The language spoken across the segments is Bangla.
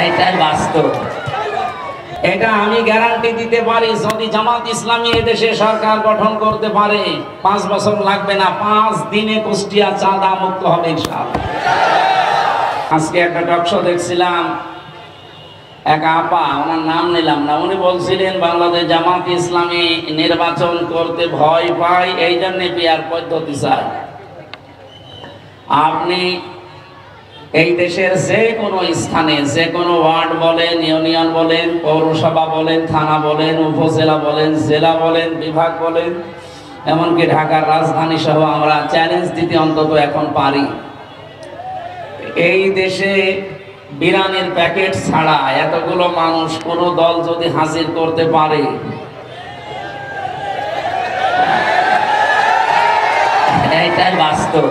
এটাই বাস্তব। এটা আমি গ্যারান্টি দিতে পারি, যদি জামাত ইসলামী এদেশে সরকার গঠন করতে পারে 5 বছর লাগবে না, 5 দিনে কুষ্টিয়া চাঁদা মুক্ত হবে ইনশাআল্লাহ। আজকে একটা টকশো দেখছিলাম, এক আপা, ওনার নাম নিলাম না, উনি বলছিলেন বাংলাদেশ জামাত ইসলামী নির্বাচন করতে ভয় পায়, এই জন্য পিয়ার পদ্ধতি চায়। আপনি এই দেশের যে কোনো স্থানে, যে কোনো ওয়ার্ড বলেন, ইউনিয়ন বলেন, পৌরসভা বলেন, থানা বলেন, উপজেলা বলেন, জেলা বলেন, বিভাগ বলেন, এমনকি ঢাকার রাজধানী সহ আমরা চ্যালেঞ্জ দিতে অন্তত এখন পারি। এই দেশে বিরিয়ানির প্যাকেট ছাড়া এতগুলো মানুষ কোন দল যদি হাজির করতে পারে, এটাই বাস্তব।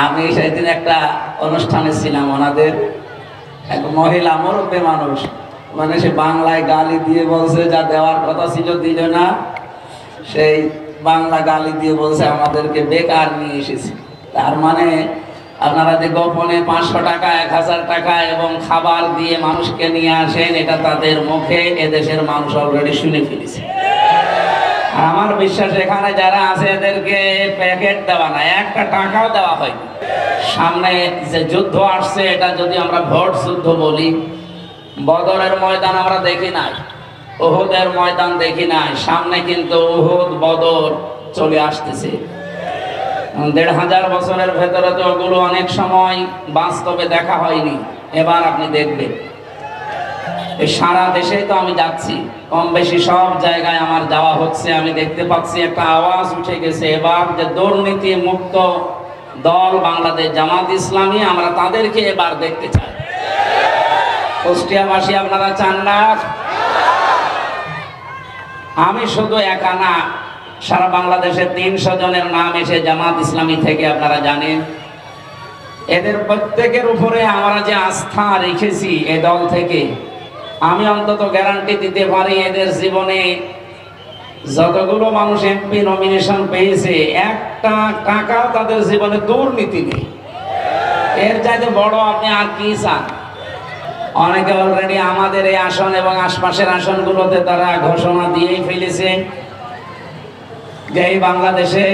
আমি সেদিন একটা অনুষ্ঠানে ছিলাম, ওনাদের এক মহিলা মুরব্বী মানুষ, মানে সে বাংলায় গালি দিয়ে বলছে, যা দেওয়ার কথা ছিল দিল না, সেই বাংলা গালি দিয়ে বলছে আমাদেরকে বেকার নিয়ে এসেছে। তার মানে আপনারা যে গোপনে 500 টাকা, 1000 টাকা এবং খাবার দিয়ে মানুষকে নিয়ে আসেন, এটা তাদের মুখে এদেশের মানুষ অলরেডি শুনে ফেলেছে। আমার বিশ্বাস এখানে যারা আছে এদেরকে প্যাকেট দেওয়া না, একটা টাকাও দেওয়া হয়নি। সামনে যে যুদ্ধ আসছে, এটা যদি আমরা ভোট যুদ্ধ বলি, বদরের ময়দান আমরা দেখি নাই, উহুদের ময়দান দেখি নাই, সামনে কিন্তু উহুদ বদর চলে আসতেছে। 1500 বছরের ভেতরে তো ওগুলো অনেক সময় বাস্তবে দেখা হয়নি, এবার আপনি দেখবেন। সারা দেশে তো আমি যাচ্ছি, কম বেশি সব জায়গায় আমার যাওয়া হচ্ছে, আমি দেখতে পাচ্ছি একটা আওয়াজ উঠে গেছে এবার যে দুর্নীতি মুক্ত দল বাংলাদেশ জামাত ইসলামী, আমরা তাদেরকে এবার দেখতে চাই। কুষ্টিয়াবাসী আপনারা চান না? আমি শুধু একা না, সারা বাংলাদেশে 300 জনের নাম এসে জামাত ইসলামী থেকে আপনারা জানেন। এদের প্রত্যেকের উপরে আমরা যে আস্থা রেখেছি এ দল থেকে, আমি অন্তত গ্যারান্টি দিতে পারি এদের জীবনে যতগুলো মানুষ এমপি নমিনেশন পেয়েছে, একটা টাকাও তাদের জীবনে দুর্নীতি নেই। এর চাইতে বড় আপনি আর কি চান? অনেকে অলরেডি আমাদের এই আসন এবং আশপাশের আসনগুলোতে তারা ঘোষণা দিয়েই ফেলেছে যে এই বাংলাদেশে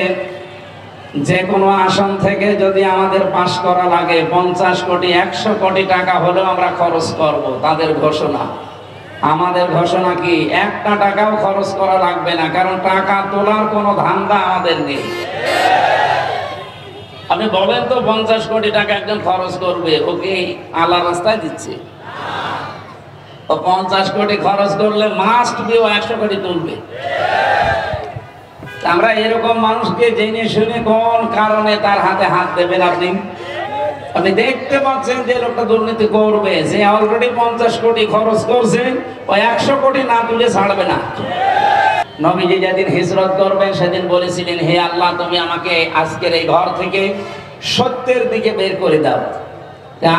যে কোনো আসন থেকে যদি আমাদের পাশ করা লাগে 50 কোটি 100 কোটি টাকা হলেও আমরা খরচ করব, তাদের ঘোষণা। আমাদের ঘোষণা কি, একটা টাকাও খরচ করা লাগবে না, কারণ টাকা তোলার কোনো ধান্দা আমাদের নেই। আপনি বলেন তো 50 কোটি টাকা একজন খরচ করবে, ওকে আল্লাহ রাস্তায় দিচ্ছে? ও 50 কোটি খরচ করলে মাস্ট বি ও 100 কোটি তুলবে। আমরা এরকম মানুষকে জেনে শুনে কোন কারণে তার হাতে হাত দেবেন? আপনি দেখতে পাচ্ছেন যে লোকটা দুর্নীতি করবে, যে অলরেডি 50 কোটি খরচ করছে, ওই 100 কোটি না তুলে ছাড়বে না। নবীজি যেদিন হিজরত করবেন সেদিন বলেছিলেন, হে আল্লাহ, তুমি আমাকে আজকের এই ঘর থেকে সত্যের দিকে বের করে দাও।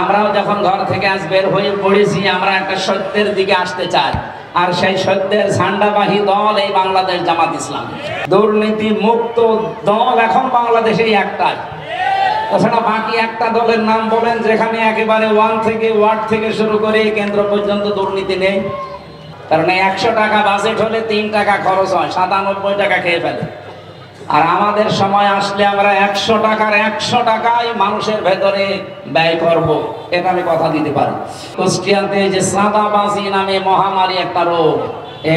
আমরাও যখন ঘর থেকে আজ বের হয়ে পড়েছি, আমরা একটা সত্যের দিকে আসতে চাই, আর সেই সত্যের ঝান্ডাবাহী দল এই বাংলাদেশ জামাত ইসলামী। দুর্নীতি মুক্ত দল এখন বাংলাদেশে একটাই। তাছাড়া বাকি একটা দলের নাম বলেন যেখানে একেবারে ওয়ার্ড থেকে শুরু করে কেন্দ্র পর্যন্ত দুর্নীতি নেই। কারণ 100 টাকা বাজেট হলে 3 টাকা খরচ হয়, 97 টাকা খেয়ে ফেলে। আর আমাদের সময় আসলে আমরা 100 টাকার 100 টাকাই মানুষের ভেতরে ব্যয় করব, এটা আমি কথা দিতে পারি। কুষ্টিয়াতে যে চাঁদাবাজি নামে মহামারী একটা রোগ,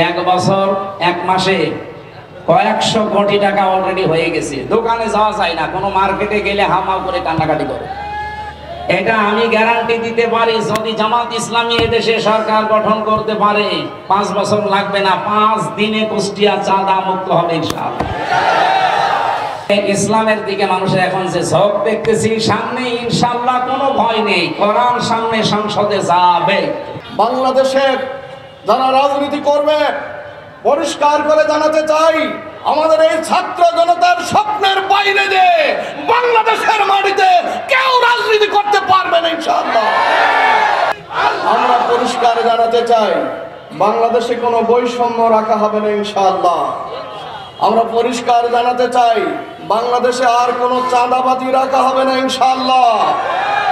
1 বছর 1 মাসে কয়েকশো কোটি টাকা অলরেডি হয়ে গেছে। দোকানে যাওয়া যায় না, কোনো মার্কেটে গেলে হামাও করে কান্নাকাটি করে। এটা আমি গ্যারান্টি দিতে পারি, যদি জামাত ইসলামী এদেশে সরকার গঠন করতে পারে 5 বছর লাগবে না, 5 দিনে কুষ্টিয়া চাঁদা মুক্ত হবে ইনশাআল্লাহ। ইসলামের দিকে মানুষের এখন যে ঝোঁক দেখতেছি, সামনে ইনশাআল্লাহ কোনো ভয় নেই, কোরআন সামনে সংসদে যাবে। বাংলাদেশের যারা রাজনীতি করবে পরিষ্কার করে জানাতে চাই, আমাদের এই ছাত্র জনতার স্বপ্নের বাইরে যে বাংলাদেশের মাটিতে কেউ রাজনীতি করতে পারবে না ইনশাআল্লাহ। আমরা পরিষ্কার জানাতে চাই, বাংলাদেশে কোনো বৈষম্য রাখা হবে না ইনশাআল্লাহ। আমরা পরিষ্কার জানাতে চাই, বাংলাদেশে আর কোনো চাঁদাবাজি রাখা হবে না ইনশাআল্লাহ।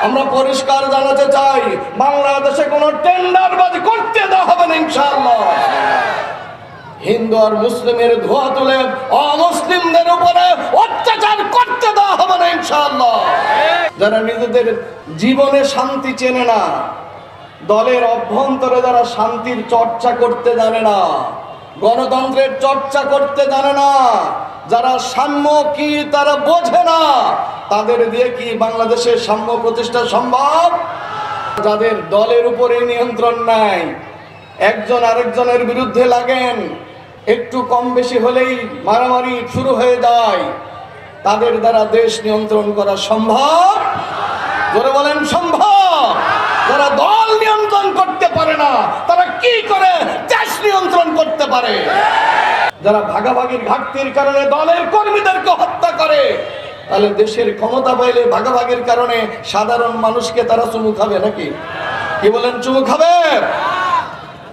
আমরা পরিষ্কার জানাতে চাই, বাংলাদেশে কোনো টেন্ডারবাজি করতে দেওয়া হবে না ইনশাআল্লাহ। হিন্দু আর মুসলিমের ধোয়া তুলে অমুসলিমদের উপরে অত্যাচার করতে দেওয়া হবে না ইনশাআল্লাহ। যারা নিজেদের জীবনে শান্তি চেনে না, দলের অভ্যন্তরে যারা শান্তির চর্চা করতে জানে না, গণতন্ত্রের চর্চা করতে জানে না, যারা সাম্য কি তারা বোঝে না, তাদের দিয়ে কি বাংলাদেশের সাম্য প্রতিষ্ঠা সম্ভব? যাদের দলের উপরে নিয়ন্ত্রণ নাই, একজন আরেকজনের বিরুদ্ধে লাগেন, একটু কম বেশি হলেই মারামারি শুরু হয়ে যায়, তাদের দ্বারা দেশ নিয়ন্ত্রণ করা সম্ভব? জোরে বলেন সম্ভব? যারা দল নিয়ন্ত্রণ করতে পারে না, তারা কি করে দেশ নিয়ন্ত্রণ করতে পারে? যারা ভাগাভাগির ঘাটতির কারণে দলের কর্মীদেরকে হত্যা করে, তাহলে দেশের ক্ষমতা পাইলে ভাগাভাগির কারণে সাধারণ মানুষকে তারা চুমু খাবে নাকি? কি বলেন, চুমু খাবে?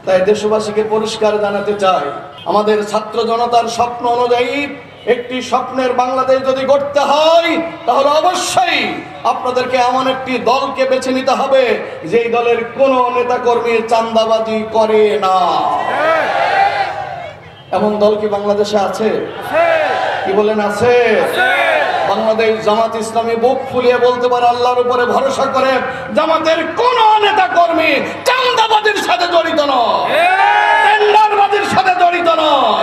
তাই দেশবাসীকে পরিষ্কার জানাতে চাই, আমাদের ছাত্র জনতার স্বপ্ন অনুযায়ী একটি স্বপ্নের বাংলাদেশ যদি গড়তে হয়, তাহলে অবশ্যই আপনাদেরকে এমন একটি দলকে বেছে নিতে হবে যেই দলের কোনো নেতা কর্মী চাঁদাবাজি করে না। এমন দল কি বাংলাদেশে আছে? কি বলেন, আছে? বাংলাদেশ জামাত ইসলামী বুক ফুলিয়ে বলতে পারে, আল্লাহর উপরে ভরসা করে, জামাতের কোন নেতা কর্মী চাঁদাবাজির সাথে জড়িত নয়, টেন্ডারবাজির সাথে জড়িত নয়।